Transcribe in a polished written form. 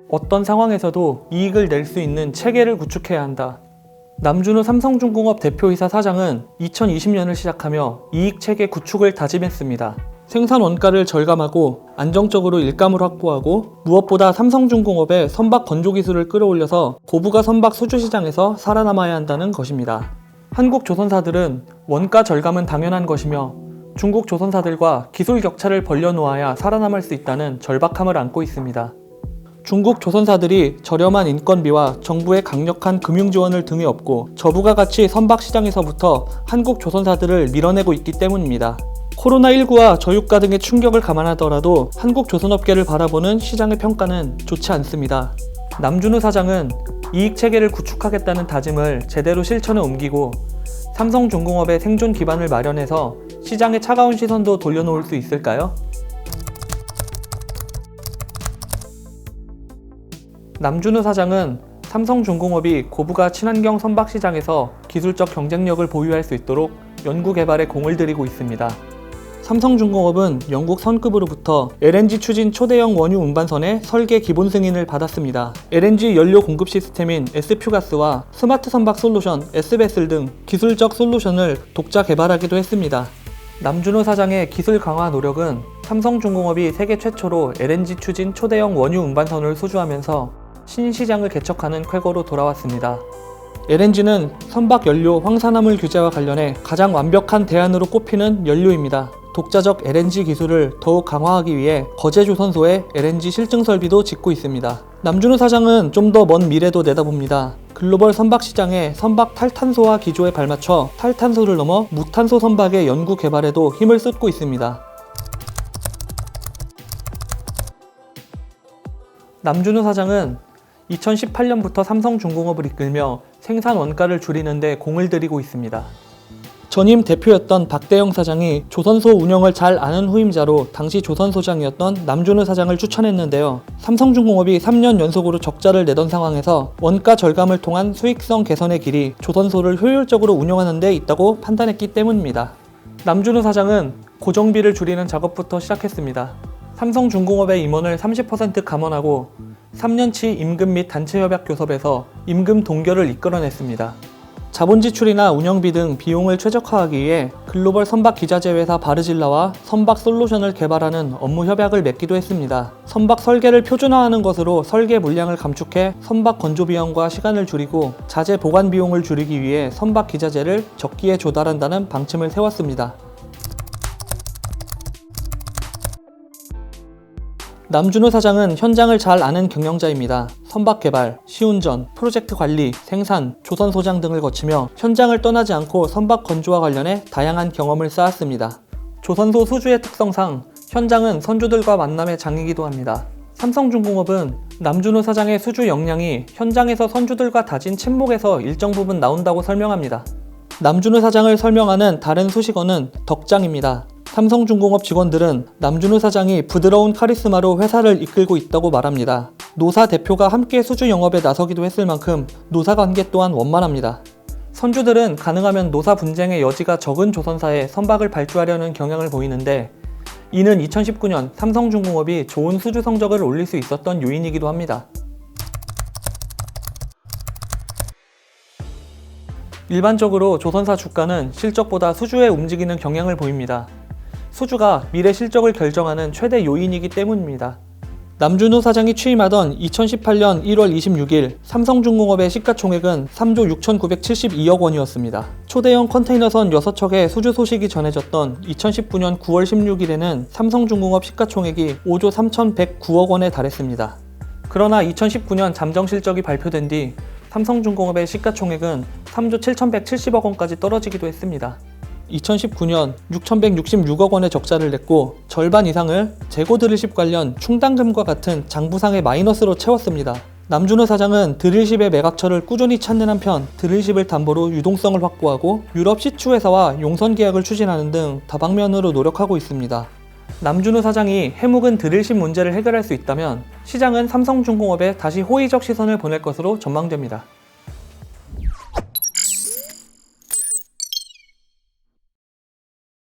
어떤 상황에서도 이익을 낼 수 있는 체계를 구축해야 한다. 남준우 삼성중공업 대표이사 사장은 2020년을 시작하며 이익체계 구축을 다짐했습니다. 생산 원가를 절감하고 안정적으로 일감을 확보하고 무엇보다 삼성중공업의 선박 건조 기술을 끌어올려서 고부가 선박 수주 시장에서 살아남아야 한다는 것입니다. 한국 조선사들은 원가 절감은 당연한 것이며 중국 조선사들과 기술 격차를 벌려놓아야 살아남을 수 있다는 절박함을 안고 있습니다. 중국 조선사들이 저렴한 인건비와 정부의 강력한 금융 지원을 등에 업고 저부가 가치 선박 시장에서부터 한국 조선사들을 밀어내고 있기 때문입니다. 코로나19와 저유가 등의 충격을 감안하더라도 한국 조선업계를 바라보는 시장의 평가는 좋지 않습니다. 남준우 사장은 이익체계를 구축하겠다는 다짐을 제대로 실천에 옮기고 삼성중공업의 생존 기반을 마련해서 시장의 차가운 시선도 돌려놓을 수 있을까요? 남준우 사장은 삼성중공업이 고부가 친환경 선박 시장에서 기술적 경쟁력을 보유할 수 있도록 연구개발에 공을 들이고 있습니다. 삼성중공업은 영국 선급으로부터 LNG 추진 초대형 원유 운반선의 설계 기본 승인을 받았습니다. LNG 연료 공급 시스템인 SPU가스와 스마트 선박 솔루션 S베슬 등 기술적 솔루션을 독자 개발하기도 했습니다. 남준우 사장의 기술 강화 노력은 삼성중공업이 세계 최초로 LNG 추진 초대형 원유 운반선을 수주하면서 신시장을 개척하는 쾌거로 돌아왔습니다. LNG는 선박 연료 황산화물 규제와 관련해 가장 완벽한 대안으로 꼽히는 연료입니다. 독자적 LNG 기술을 더욱 강화하기 위해 거제조선소에 LNG 실증 설비도 짓고 있습니다. 남준우 사장은 좀 더 먼 미래도 내다봅니다. 글로벌 선박 시장의 선박 탈탄소화 기조에 발맞춰 탈탄소를 넘어 무탄소 선박의 연구 개발에도 힘을 쏟고 있습니다. 남준우 사장은 2018년부터 삼성중공업을 이끌며 생산 원가를 줄이는 데 공을 들이고 있습니다. 전임 대표였던 박대영 사장이 조선소 운영을 잘 아는 후임자로 당시 조선소장이었던 남준우 사장을 추천했는데요. 삼성중공업이 3년 연속으로 적자를 내던 상황에서 원가 절감을 통한 수익성 개선의 길이 조선소를 효율적으로 운영하는 데 있다고 판단했기 때문입니다. 남준우 사장은 고정비를 줄이는 작업부터 시작했습니다. 삼성중공업의 임원을 30% 감원하고 3년치 임금 및 단체협약 교섭에서 임금 동결을 이끌어냈습니다. 자본 지출이나 운영비 등 비용을 최적화하기 위해 글로벌 선박 기자재 회사 바르질라와 선박 솔루션을 개발하는 업무 협약을 맺기도 했습니다. 선박 설계를 표준화하는 것으로 설계 물량을 감축해 선박 건조 비용과 시간을 줄이고 자재 보관 비용을 줄이기 위해 선박 기자재를 적기에 조달한다는 방침을 세웠습니다. 남준우 사장은 현장을 잘 아는 경영자입니다. 선박 개발, 시운전, 프로젝트 관리, 생산, 조선 소장 등을 거치며 현장을 떠나지 않고 선박 건조와 관련해 다양한 경험을 쌓았습니다. 조선소 수주의 특성상 현장은 선주들과 만남의 장이기도 합니다. 삼성중공업은 남준우 사장의 수주 역량이 현장에서 선주들과 다진 친목에서 일정 부분 나온다고 설명합니다. 남준우 사장을 설명하는 다른 수식어는 덕장입니다. 삼성중공업 직원들은 남준우 사장이 부드러운 카리스마로 회사를 이끌고 있다고 말합니다. 노사 대표가 함께 수주 영업에 나서기도 했을 만큼 노사 관계 또한 원만합니다. 선주들은 가능하면 노사 분쟁의 여지가 적은 조선사에 선박을 발주하려는 경향을 보이는데 이는 2019년 삼성중공업이 좋은 수주 성적을 올릴 수 있었던 요인이기도 합니다. 일반적으로 조선사 주가는 실적보다 수주에 움직이는 경향을 보입니다. 수주가 미래 실적을 결정하는 최대 요인이기 때문입니다. 남준우 사장이 취임하던 2018년 1월 26일 삼성중공업의 시가총액은 3조 6,972억 원이었습니다. 초대형 컨테이너선 6척의 수주 소식이 전해졌던 2019년 9월 16일에는 삼성중공업 시가총액이 5조 3,109억 원에 달했습니다. 그러나 2019년 잠정 실적이 발표된 뒤 삼성중공업의 시가총액은 3조 7,170억 원까지 떨어지기도 했습니다. 2019년 6,166억 원의 적자를 냈고 절반 이상을 재고 드릴십 관련 충당금과 같은 장부상의 마이너스로 채웠습니다. 남준우 사장은 드릴십의 매각처를 꾸준히 찾는 한편 드릴십을 담보로 유동성을 확보하고 유럽 시추회사와 용선 계약을 추진하는 등 다방면으로 노력하고 있습니다. 남준우 사장이 해묵은 드릴십 문제를 해결할 수 있다면 시장은 삼성중공업에 다시 호의적 시선을 보낼 것으로 전망됩니다.